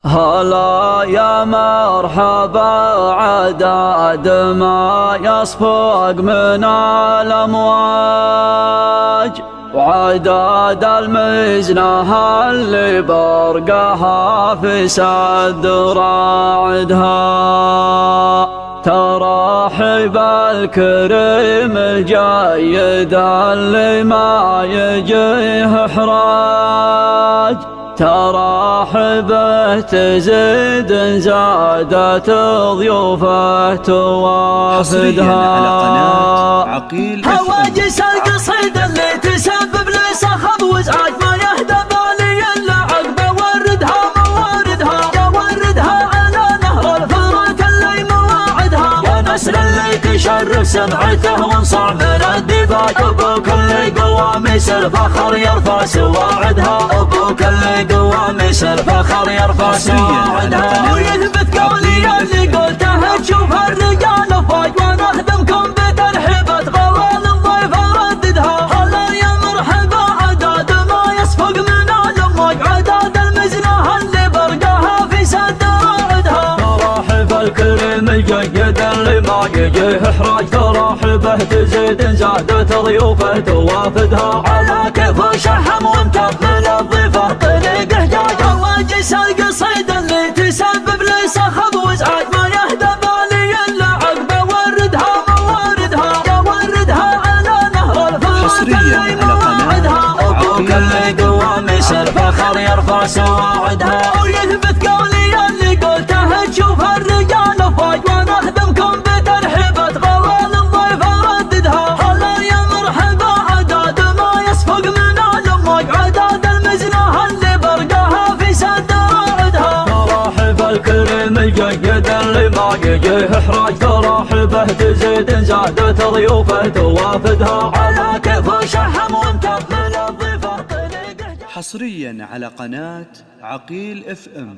هلا يا مرحبا عداد ما يصفق من الأمواج، وعداد المزنة اللي برقها في صدر راعدها. ترحب الكريم الجيد اللي ما يجيه إحراج، ترحبه تزيد زادت ضيوفه توافدها. هواجس القصيد اللي تسبب لي صخب وازعاج ما يهدى بالي الا عقبه، وردها مواردها يا وردها على نهر الفرات اللي مواعدها، يا نسر اللي تشرف سمعته وانصاع من الدباج، ابوك اللي قواميس الفخر يرفع سواعدها، ابوك اللي قواميس الفخر يرفع سواعدها. ويثبت قولي اللي قلته تشوف الرجال فاج، وانا اخدمكم بترحيبة غوال الضيف ارددها. هلا يا مرحبا عداد ما يصفق من الامواج، عداد المزنة اللي برقها في سد راعدها. تراحب الكريم الجيد اللي ما يجيه احراج، تراحبه تزيد زادت ضيوفه توافدها. على كيف شحم وانتف من الضيفه طريقه جاج، هواجس القصيد اللي تسبب لي صخب وازعاج ما يهدى بالي الا عقبه، وردها مواردها يا وردها على نهر الفرات اللي مواعدها، ابوك اللي قواميس الفخر يرفع سواعدها. ويثبت قولي اللي قلته تشوف الرجال فاج، وانا اخدمكم بترحيبة غوال الضيف ارددها. هلا يا مرحبا عداد ما يصفق من الامواج، عداد المزنة اللي برقها في سد راعدها. تراحب الكريم الجيد اللي ما يجيه احراج، تراحبه تزيد زادت ضيوفه توافدها. على كيف شحم وانتف من الضيفه طريقه. حصريا على قناة عقيل FM.